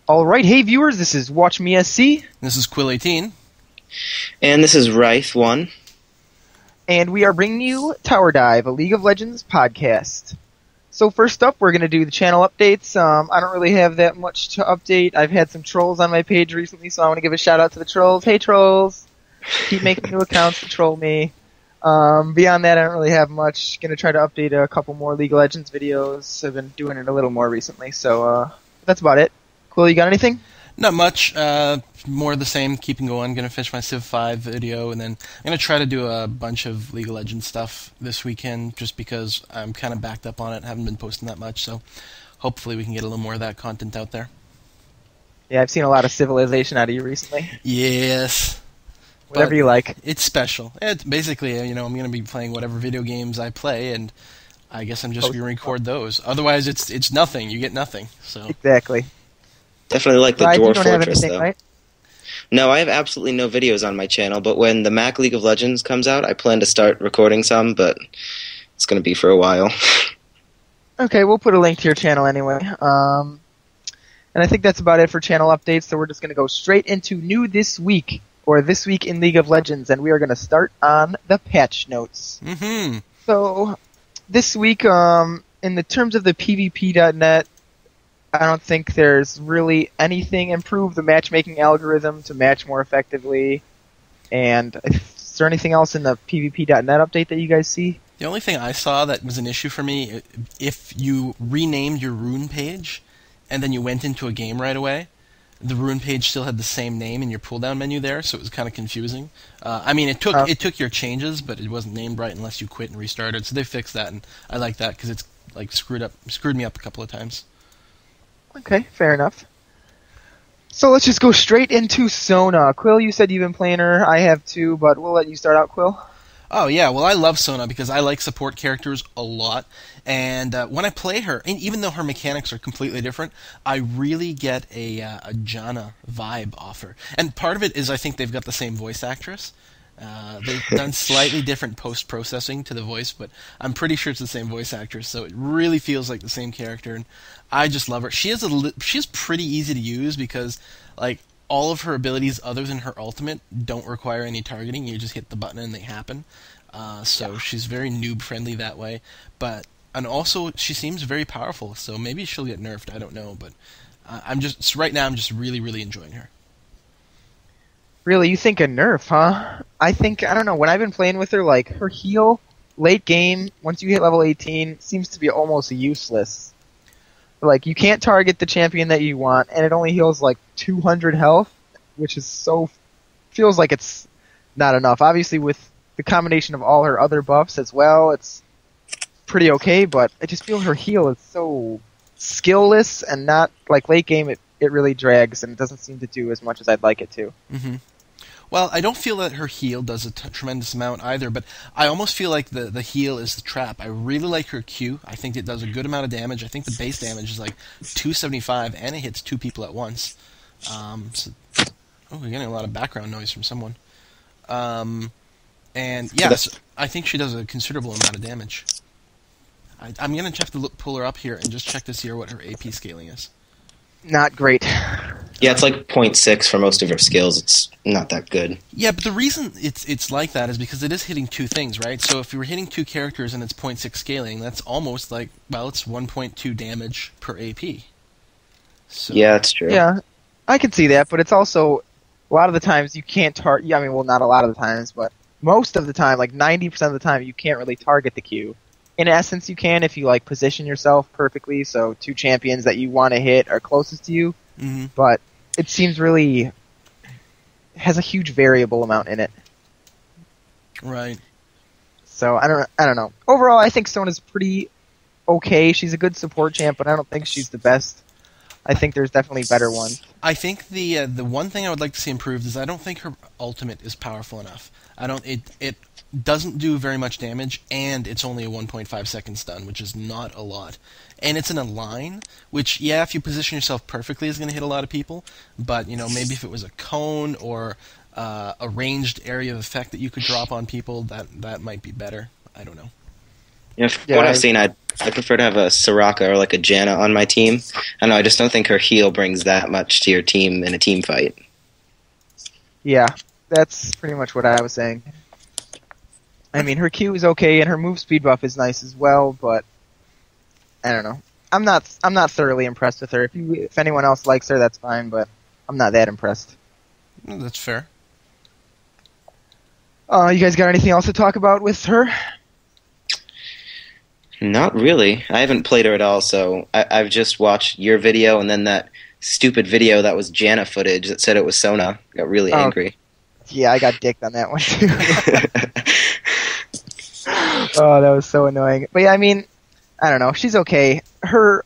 Alright, hey viewers, this is WatchMeSC. This is quill18. And this is Rife1. And we are bringing you Tower Dive, a League of Legends podcast. So first up, we're going to do the channel updates. I don't really have that much to update. I've had some trolls on my page recently, so I want to give a shout out to the trolls. Hey trolls! Keep making new accounts to troll me. Beyond that, I don't really have much. Going to try to update a couple more League of Legends videos. I've been doing it a little more recently, so that's about it. Quill, you got anything? Not much. More of the same, keeping going. Going to finish my Civ 5 video, and then I'm going to try to do a bunch of League of Legends stuff this weekend, just because I'm kind of backed up on it. Haven't been posting that much, so hopefully we can get a little more of that content out there. Yeah, I've seen a lot of Civilization out of you recently. Yes. Whatever you like. It's special. It's basically, I'm going to be playing whatever video games I play, and I guess I'm just going to record those. Otherwise, it's nothing. You get nothing. So exactly. Definitely like the Dwarf you don't have Fortress, anything, though. Right? No, I have absolutely no videos on my channel, but when the Mac League of Legends comes out, I plan to start recording some, but it's going to be for a while. Okay, we'll put a link to your channel anyway. And I think that's about it for channel updates, so we're just going to go straight into new this week, or this week in League of Legends, and we are going to start on the patch notes. Mm-hmm. So, this week, in the terms of the PvP.net, I don't think there's really anything improved. The matchmaking algorithm to match more effectively. And is there anything else in the PvP.net update that you guys see? The only thing I saw that was an issue for me, if you renamed your rune page and then you went into a game right away, the rune page still had the same name in your pull-down menu there, so it was kind of confusing. It took your changes, but it wasn't named right unless you quit and restarted. So they fixed that, and I like that because it's like screwed me up a couple of times. Okay, fair enough. So let's just go straight into Sona. Quill, you said you've been playing her. I have too, but we'll let you start out, Quill. Oh, yeah. Well, I love Sona because I like support characters a lot. And when I play her, and even though her mechanics are completely different, I really get a Janna vibe off her. And part of it is I think they've got the same voice actress. They've done slightly different post-processing to the voice, but I'm pretty sure it's the same voice actress, so it really feels like the same character, and I just love her. She's pretty easy to use because, like, all of her abilities other than her ultimate don't require any targeting. You just hit the button and they happen. She's very noob-friendly that way, and also she seems very powerful, so maybe she'll get nerfed, I don't know, but right now I'm just really, really enjoying her. Really, you think a nerf, huh? I don't know, when I've been playing with her, like, her heal, late game, once you hit level 18, seems to be almost useless. Like, you can't target the champion that you want, and it only heals, like, 200 health, which is feels like it's not enough. Obviously, with the combination of all her other buffs as well, it's pretty okay, but I just feel her heal is so skill-less, and not, like, late game, it really drags, and it doesn't seem to do as much as I'd like it to. Mm-hmm. Well, I don't feel that her heal does a tremendous amount either, but I almost feel like the heal is the trap. I really like her Q. I think it does a good amount of damage. I think the base damage is like 275, and it hits two people at once. We're getting a lot of background noise from someone. And yes, I think she does a considerable amount of damage. I'm going to have to pull her up here and just check to see what her AP scaling is. Not great. Yeah, it's like 0.6 for most of her skills. It's not that good. Yeah, but the reason it's like that is because it is hitting two things, right? So if you were hitting two characters and it's 0.6 scaling, that's almost like, it's 1.2 damage per AP. So, yeah, that's true. Yeah, I can see that, but it's also, a lot of the times you can't target, not a lot of the times, but most of the time, like 90% of the time, you can't really target the Q. In essence, you can if you like position yourself perfectly, so two champions that you want to hit are closest to you. Mm-hmm. But it seems really has a huge variable amount in it. Right. So I don't know. Overall, I think Sona's pretty okay. She's a good support champ, but I don't think she's the best. I think there's definitely better ones. I think the one thing I would like to see improved is I don't think her ultimate is powerful enough. It doesn't do very much damage, and it's only a 1.5 second stun, which is not a lot. And it's in a line, which, yeah, if you position yourself perfectly, is going to hit a lot of people. But, maybe if it was a cone or a ranged area of effect that you could drop on people, that might be better. I don't know. From Yeah, what I've seen, I prefer to have a Soraka or like a Janna on my team. I don't know, I just don't think her heal brings that much to your team in a team fight. Yeah, that's pretty much what I was saying. I mean, her Q is okay, and her move speed buff is nice as well, but I don't know. I'm not thoroughly impressed with her. If anyone else likes her, that's fine, but I'm not that impressed. That's fair. You guys got anything else to talk about with her? Not really. I haven't played her at all, so I've just watched your video and then that stupid video that was Janna footage that said it was Sona. Got really angry. Yeah, I got dicked on that one too. Oh, that was so annoying. But yeah, I mean, I don't know. She's okay. Her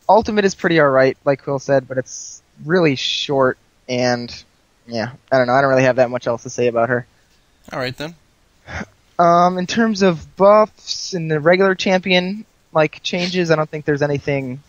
ultimate is pretty alright, like Quill said, but it's really short, and yeah, I don't know. I don't really have that much else to say about her. Alright then. In terms of buffs and the regular champion changes, I don't think there's anything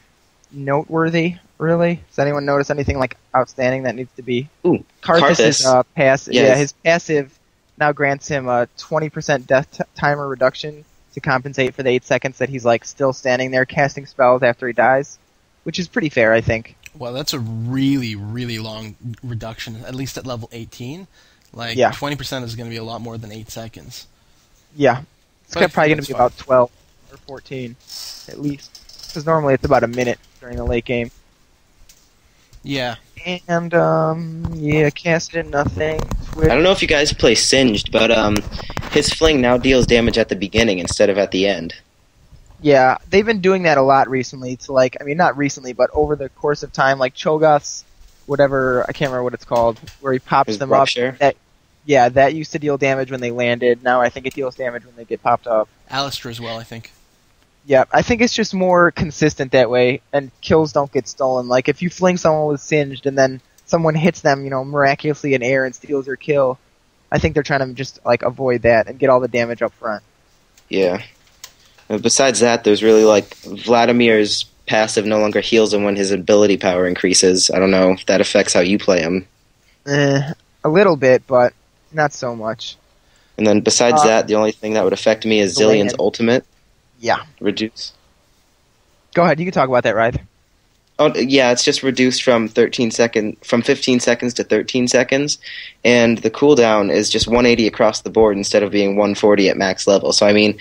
noteworthy, really. Does anyone notice anything outstanding that needs to be? Ooh, Karthus' passive. Yes. Yeah, his passive now grants him a 20% death timer reduction to compensate for the 8 seconds that he's still standing there casting spells after he dies, which is pretty fair, I think. Well, that's a really, really long reduction, at least at level 18. Yeah. 20% is going to be a lot more than 8 seconds. Yeah. It's But probably going to that's be fine. about 12 or 14, at least. Because normally it's about a minute during the late game. Yeah. And, yeah, casted nothing. I don't know if you guys play Singed, but his fling now deals damage at the beginning instead of at the end. Yeah, they've been doing that a lot recently to I mean, not recently, but over the course of time, Cho'Gath's, whatever, I can't remember what it's called, where he pops His them rock up. share? That used to deal damage when they landed. Now I think it deals damage when they get popped up. Alistair as well, I think. Yeah, I think it's just more consistent that way, and kills don't get stolen. If you fling someone with Singed and then someone hits them, miraculously in air and steals their kill, I think they're trying to just, avoid that and get all the damage up front. Yeah. Besides that, there's really, Vladimir's passive no longer heals him when his ability power increases. I don't know if that affects how you play him. A little bit, but not so much. And then besides that, the only thing that would affect me is the Zillion's land. ultimate. Yeah. Reduce. Go ahead, you can talk about that, Rythe. Oh, yeah, it's just reduced from 15 seconds to 13 seconds, and the cooldown is just 180 across the board instead of being 140 at max level. So, I mean,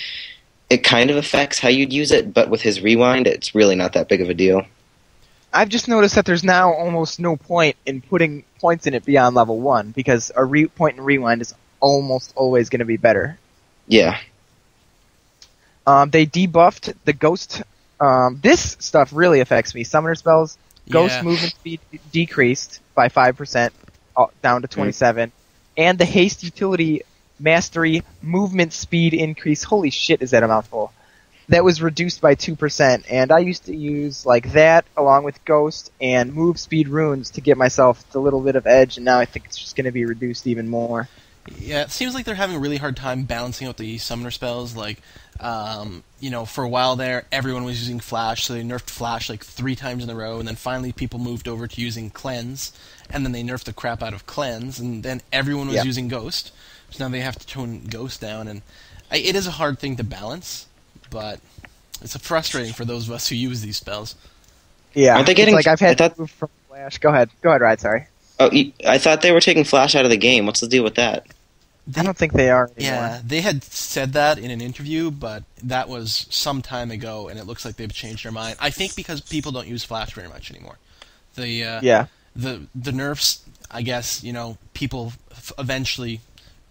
it kind of affects how you'd use it, but with his rewind, it's really not that big of a deal. I've just noticed that there's now almost no point in putting points in it beyond level 1, because a point in rewind is almost always going to be better. Yeah. They debuffed the ghost. This stuff really affects me. Summoner spells, ghost Yeah. movement speed decreased by 5%, down to 27, and the haste utility mastery movement speed increase. Holy shit, is that a mouthful? That was reduced by 2%, and I used to use that along with ghost and move speed runes to get myself the little bit of edge, and now I think it's just going to be reduced even more. Yeah, it seems like they're having a really hard time balancing out the summoner spells. For a while there, everyone was using Flash, so they nerfed Flash 3 times in a row, and then finally people moved over to using Cleanse, and then they nerfed the crap out of Cleanse, and then everyone was using Ghost, so now they have to tone Ghost down, and it is a hard thing to balance, but it's frustrating for those of us who use these spells. Yeah, Aren't they getting? I've had to move from Flash. Go ahead, Ryan. Sorry. Oh, I thought they were taking Flash out of the game. What's the deal with that? I don't think they are anymore. Yeah, they had said that in an interview, but that was some time ago, and it looks like they've changed their mind. I think because people don't use Flash very much anymore. The nerfs, I guess, people eventually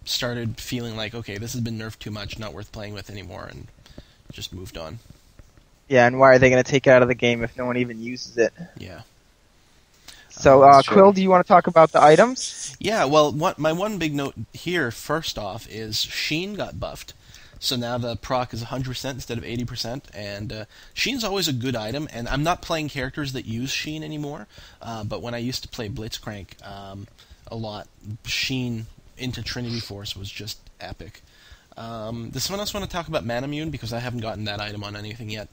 started feeling like, okay, this has been nerfed too much, not worth playing with anymore, and just moved on. Yeah, and why are they going to take it out of the game if no one even uses it? Yeah. So, Quill, do you want to talk about the items? Yeah, well, my one big note here, first off, is Sheen got buffed. So now the proc is 100% instead of 80%, and Sheen's always a good item, and I'm not playing characters that use Sheen anymore, but when I used to play Blitzcrank a lot, Sheen into Trinity Force was just epic. Does someone else want to talk about Manamune, because I haven't gotten that item on anything yet?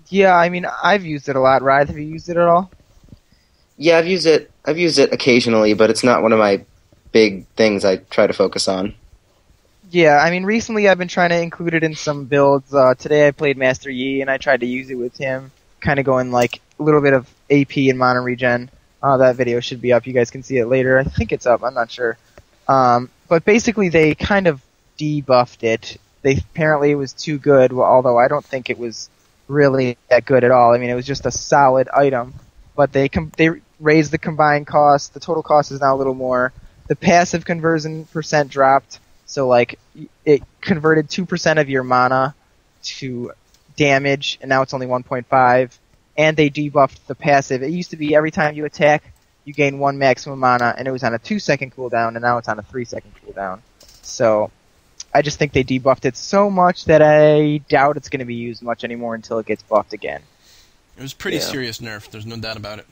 Yeah, I mean, I've used it a lot. Rythe, have you used it at all? Yeah, I've used it occasionally, but it's not one of my big things I try to focus on. Yeah, I mean, recently I've been trying to include it in some builds. Today I played Master Yi, and I tried to use it with him, kind of going like a little bit of AP and mono regen. That video should be up. You guys can see it later. I think it's up. I'm not sure. But basically they kind of debuffed it. Apparently it was too good, although I don't think it was really that good at all. I mean, it was just a solid item. But they raised the combined cost. The total cost is now a little more. The passive conversion percent dropped. So, like, it converted 2% of your mana to damage, and now it's only 1.5. And they debuffed the passive. It used to be every time you attack, you gain 1 maximum mana, and it was on a 2-second cooldown, and now it's on a 3-second cooldown. So, I just think they debuffed it so much that I doubt it's going to be used much anymore until it gets buffed again. It was pretty serious nerf, there's no doubt about it.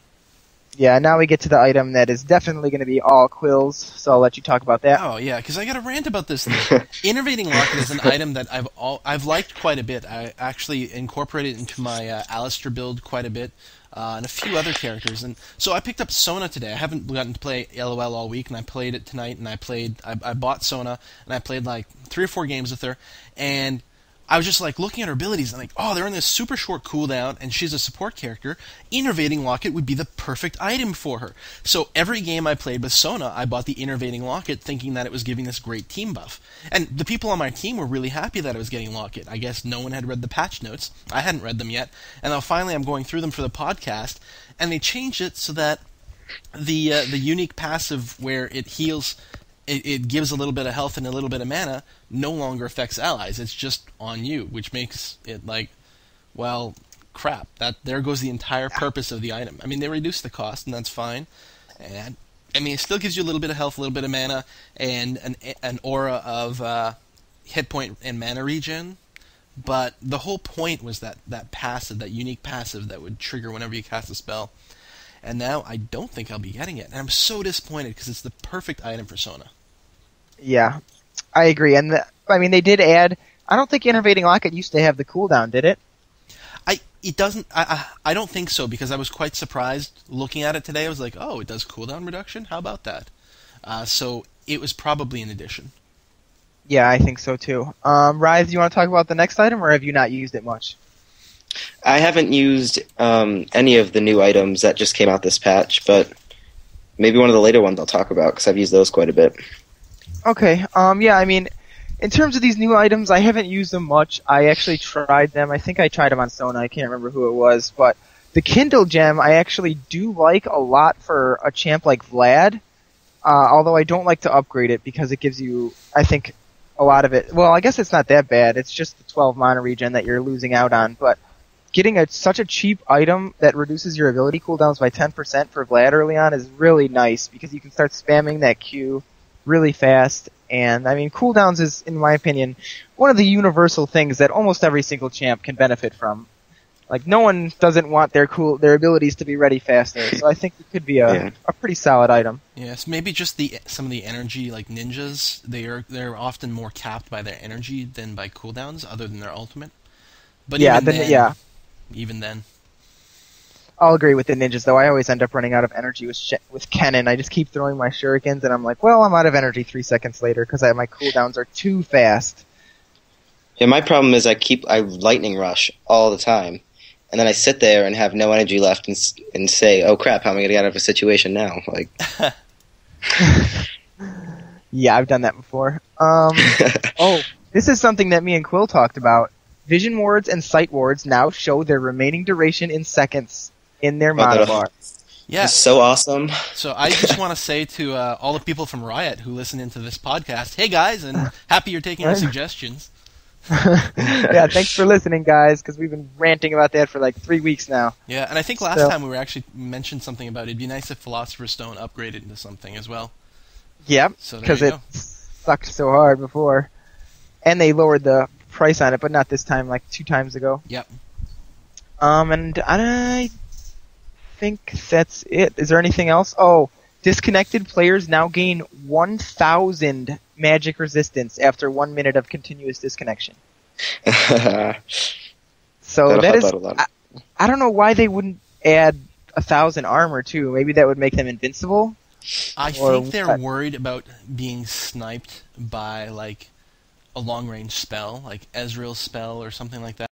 Yeah, now we get to the item that is definitely going to be all quills, so I'll let you talk about that. Oh yeah, because I got a rant about this thing. Innervating Locket is an item that I've liked quite a bit. I actually incorporated it into my Alistair build quite a bit, and a few other characters. And so I picked up Sona today. I haven't gotten to play LOL all week, and I played it tonight. And I bought Sona, and I played like 3 or 4 games with her, and I was just like looking at her abilities and like, oh, they're in this super short cooldown, and she's a support character. Innervating Locket would be the perfect item for her. So every game I played with Sona, I bought the Innervating Locket, thinking that it was giving this great team buff. And the people on my team were really happy that I was getting Locket. I guess no one had read the patch notes. I hadn't read them yet, and now finally I'm going through them for the podcast, and they changed it so that the unique passive where it heals. It gives a little bit of health and a little bit of mana, no longer affects allies. It's just on you, which makes it like, well, crap. There goes the entire purpose of the item. I mean, they reduce the cost, and that's fine. And I mean, it still gives you a little bit of health, a little bit of mana, and an aura of hit point and mana regen. But the whole point was that passive, that unique passive that would trigger whenever you cast a spell. And now I don't think I'll be getting it. And I'm so disappointed because it's the perfect item for Sona. Yeah, I agree. And I mean, they did add. I don't think Innervating Locket used to have the cooldown, did it? It doesn't. I don't think so, because I was quite surprised looking at it today. I was like, oh, it does cooldown reduction? How about that? So it was probably an addition. Yeah, I think so too. Rise, you want to talk about the next item, or have you not used it much? I haven't used any of the new items that just came out this patch, but maybe one of the later ones I'll talk about, because I've used those quite a bit. Okay, yeah, I mean, in terms of these new items, I haven't used them much. I actually tried them. I think I tried them on Sona. I can't remember who it was, but the Kindle Gem I actually do like a lot for a champ like Vlad, although I don't like to upgrade it because it gives you, I think, a lot of it. Well, I guess it's not that bad. It's just the 12 mana regen that you're losing out on, but getting such a cheap item that reduces your ability cooldowns by 10% for Vlad early on is really nice, because you can start spamming that Q really fast. And, I mean, cooldowns is, in my opinion, one of the universal things that almost every single champ can benefit from. Like, no one doesn't want their abilities to be ready faster, so I think it could be a pretty solid item. Yes, maybe just some of the energy, like ninjas, they're often more capped by their energy than by cooldowns, other than their ultimate. But yeah, even then. I'll agree with the ninjas, though. I always end up running out of energy with Kennen. I just keep throwing my shurikens, and I'm like, well, I'm out of energy 3 seconds later, because my cooldowns are too fast. Yeah, my problem is I lightning rush all the time, and then I sit there and have no energy left and say, oh crap, how am I going to get out of a situation now? Like, yeah, I've done that before. This is something that me and Quill talked about. Vision wards and sight wards now show their remaining duration in seconds in their mana bar. Yeah, it's so awesome. So I just want to say to all the people from Riot who listen into this podcast, hey guys, and happy you're taking our suggestions. Yeah, thanks for listening, guys, because we've been ranting about that for like 3 weeks now. Yeah, and I think last time we were actually mentioned something about it'd be nice if Philosopher's Stone upgraded into something as well. Yep, because it sucked so hard before. And they lowered the price on it, but not this time, like 2 times ago. Yep. And I think that's it. Is there anything else? Oh, disconnected players now gain 1,000 magic resistance after 1 minute of continuous disconnection. So that is, I don't know why they wouldn't add 1,000 armor too. Maybe that would make them invincible. I think they're worried about being sniped by like a long range spell, like Ezreal's spell or something like that.